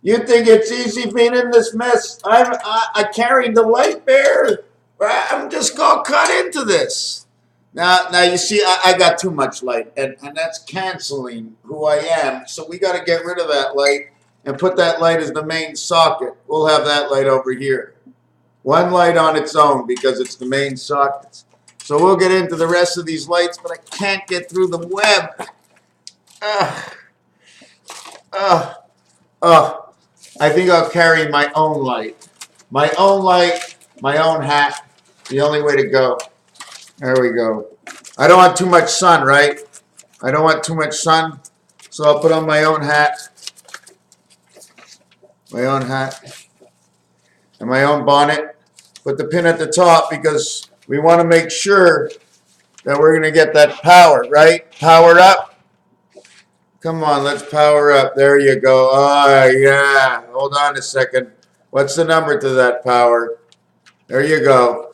You think it's easy being in this mess? I carried the light bear. I'm just gonna cut into this. Now you see, I got too much light, and that's canceling who I am. So we got to get rid of that light and put that light as the main socket. We'll have that light over here. One light on its own because it's the main socket. So we'll get into the rest of these lights, but I can't get through the web. I think I'll carry my own light. My own light, my own hat. The only way to go. There we go. I don't want too much sun, right? I don't want too much sun. So I'll put on my own hat. My own hat. And my own bonnet. Put the pin at the top because we want to make sure that we're going to get that power, right? Power up. Come on, let's power up. There you go. Oh, yeah. Hold on a second. What's the number to that power? There you go.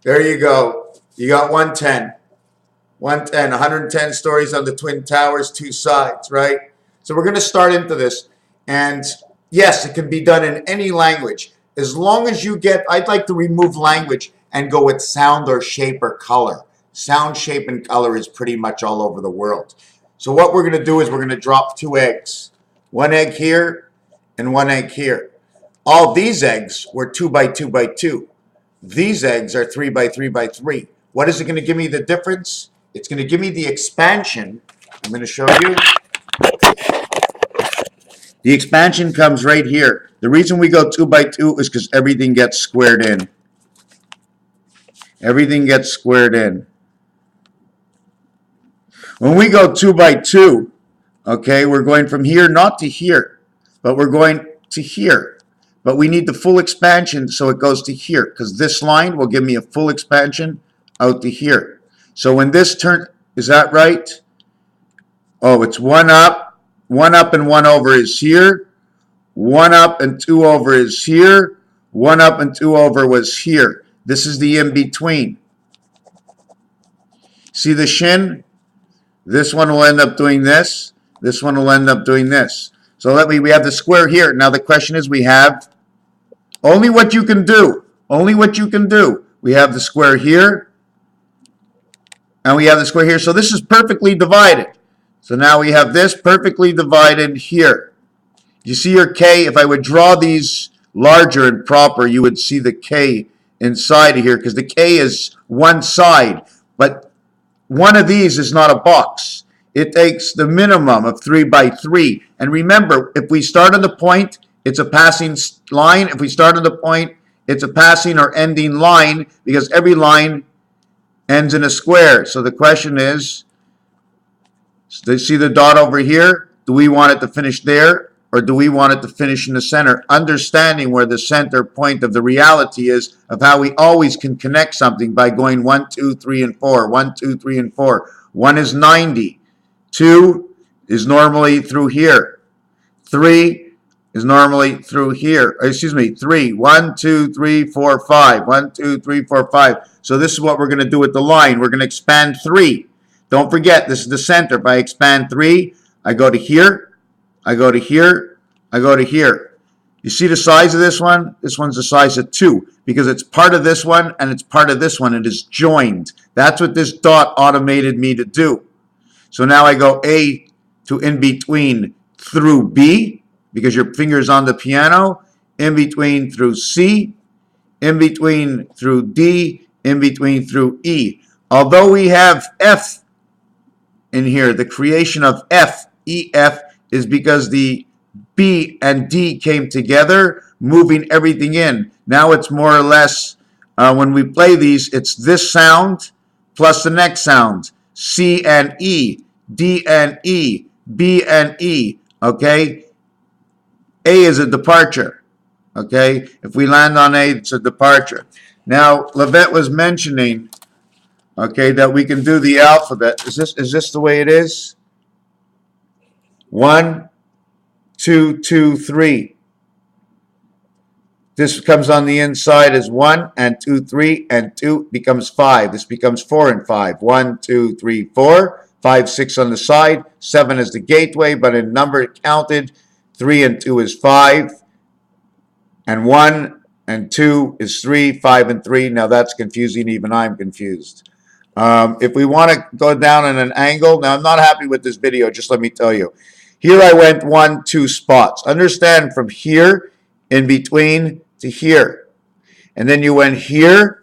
There you go. You got 110. 110. 110 stories on the Twin Towers, 2 sides, right? So we're going to start into this. And yes, it can be done in any language. As long as you get, I'd like to remove language and go with sound or shape or color. Sound, shape, and color is pretty much all over the world. So what we're going to do is we're going to drop 2 eggs. 1 egg here and 1 egg here. All these eggs were 2 by 2 by 2. These eggs are 3 by 3 by 3. What is it going to give me the difference? It's going to give me the expansion. I'm going to show you. The expansion comes right here. The reason we go 2 by 2 is because everything gets squared in. Everything gets squared in. When we go 2 by 2, okay, we're going from here, not to here, but we're going to here. But we need the full expansion, so it goes to here, because this line will give me a full expansion out to here. So when this turn, is that right? Oh, it's 1 up and 1 over is here. 1 up and 2 over is here. 1 up and 2 over was here. This is the in-between. See the shin? This one will end up doing this. This one will end up doing this. So we have the square here. Now the question is, we have only what you can do. Only what you can do. We have the square here. And we have the square here. So this is perfectly divided. So now we have this perfectly divided here. You see your K? If I would draw these larger and proper, you would see the K inside of here, because the K is one side. But one of these is not a box. It takes the minimum of 3 by 3. And remember, if we start on the point, it's a passing line. If we start on the point, it's a passing or ending line, because every line ends in a square. So the question is, see the dot over here? Do we want it to finish there, or do we want it to finish in the center? Understanding where the center point of the reality is, of how we always can connect something by going 1, 2, 3, and 4. 1, 2, 3, and 4. 1 is 90. 2 is normally through here. 3 is normally through here. Excuse me, 3. 1, 2, 3, 4, 5. 1, 2, 3, 4, 5. So this is what we're going to do with the line. We're going to expand 3. Don't forget, this is the center. If I expand 3, I go to here, I go to here, I go to here. You see the size of this one? This one's the size of 2, because it's part of this one and it's part of this one. It is joined. That's what this dot automated me to do. So now I go A to in between through B, because your finger's on the piano, in between through C, in between through D, in between through E. Although we have F in here, the creation of F, EF, is because the B and D came together, moving everything in. Now it's more or less, when we play these, it's this sound plus the next sound. C and E, D and E, B and E, okay? A is a departure, okay? If we land on A, it's a departure. Now, Levette was mentioning, okay, that we can do the alphabet. Is this the way it is? 1, 2, 2, 3. This comes on the inside as 1 and 2, 3, and 2 becomes 5. This becomes 4 and 5. 1, 2, 3, 4. 5, 6 on the side. 7 is the gateway, but in number counted 3 and 2 is 5, and 1 and 2 is 3, 5 and 3. Now that's confusing, even I'm confused. If we want to go down in an angle, now I'm not happy with this video, just let me tell you. Here I went 1, 2 spots. Understand, from here in between to here. And then you went here,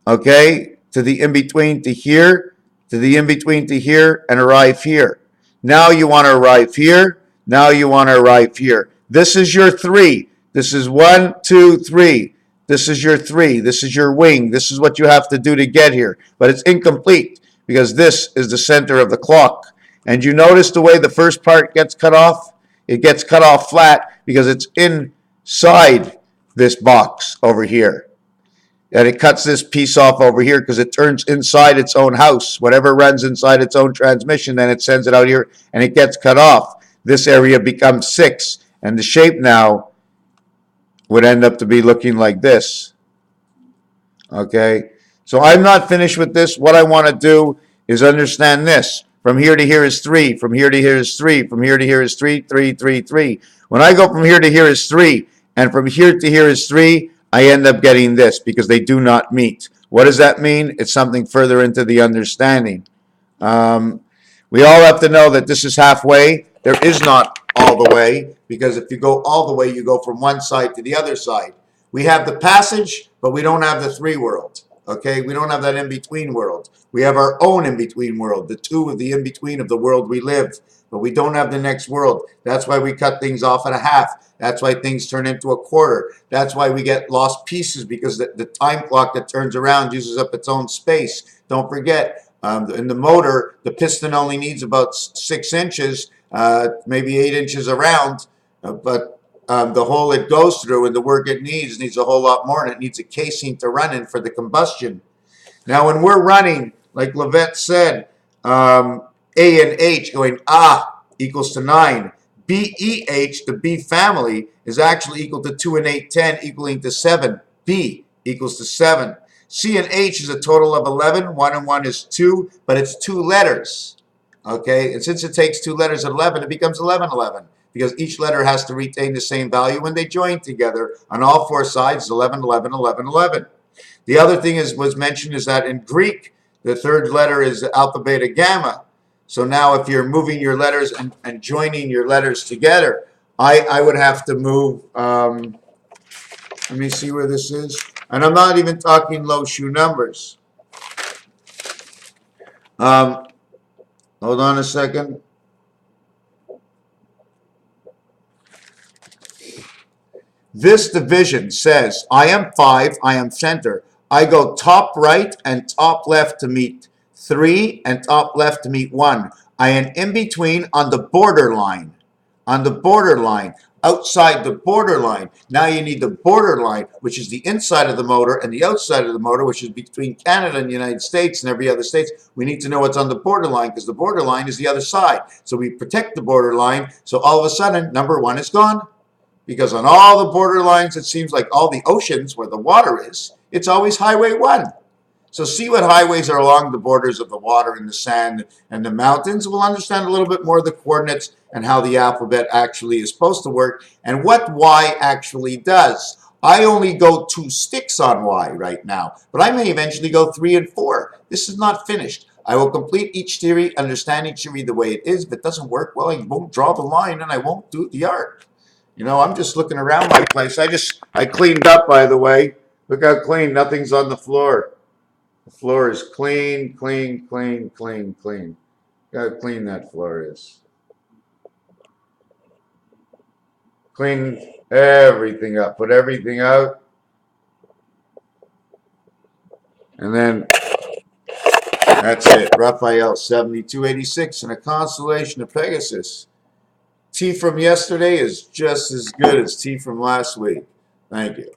okay, to the in-between to here, to the in-between to here, and arrive here. Now you want to arrive here. Now you want to arrive here. This is your 3. This is 1, 2, 3. This is your 3. This is your wing. This is what you have to do to get here. But it's incomplete because this is the center of the clock. And you notice the way the first part gets cut off? It gets cut off flat because it's inside this box over here. And it cuts this piece off over here because it turns inside its own house. Whatever runs inside its own transmission, then it sends it out here and it gets cut off. This area becomes 6. And the shape now would end up to be looking like this. Okay? So I'm not finished with this. What I want to do is understand this. From here to here is 3. From here to here is 3. From here to here is 3, 3, 3, 3. When I go from here to here is 3, and from here to here is 3, I end up getting this because they do not meet. What does that mean? It's something further into the understanding. We all have to know that this is halfway. There is not all the way, because if you go all the way, you go from one side to the other side. We have the passage, but we don't have the 3 world. Okay, we don't have that in-between world. We have our own in-between world, the 2 of the in-between of the world we live, but we don't have the next world. That's why we cut things off at a half. That's why things turn into a quarter. That's why we get lost pieces, because the time clock that turns around uses up its own space. Don't forget, in the motor, the piston only needs about 6 inches, maybe 8 inches around, but the hole it goes through and the work it needs a whole lot more, and it needs a casing to run in for the combustion. Now, when we're running, like Levette said, A and H going equals to 9. BEH, the B family, is actually equal to 2 and 8, 10, equaling to 7. B equals to 7. C and H is a total of 11. 1 and 1 is 2, but it's 2 letters. Okay, and since it takes 2 letters at 11, it becomes 11, 11. Because each letter has to retain the same value when they join together on all 4 sides, 11, 11, 11, 11. The other thing was mentioned is that in Greek, the 3rd letter is alpha, beta, gamma. So now if you're moving your letters and joining your letters together, I would have to move, let me see where this is. And I'm not even talking low shoe numbers. Hold on a second. This division says, I am 5, I am center. I go top right and top left to meet 3 and top left to meet 1. I am in between on the border line. On the border line. Outside the border line. Now you need the border line, which is the inside of the motor, and the outside of the motor, which is between Canada and the United States and every other state. We need to know what's on the border line, because the border line is the other side. So we protect the border line. So all of a sudden, number 1 is gone. Because on all the border lines, it seems like all the oceans where the water is, it's always Highway 1. So see what highways are along the borders of the water and the sand and the mountains. We'll understand a little bit more of the coordinates and how the alphabet actually is supposed to work and what Y actually does. I only go 2 sticks on Y right now, but I may eventually go 3 and 4. This is not finished. I will complete each theory, understand each theory the way it is. If it doesn't work, well, I won't draw the line and I won't do the art. You know, I'm just looking around my place. I cleaned up, by the way. Look how clean. Nothing's on the floor. The floor is clean, clean, clean, clean, clean. Look how clean that floor is. Clean everything up. Put everything out. And then that's it. Raphael 7286 and a constellation of Pegasus. Tea from yesterday is just as good as tea from last week. Thank you.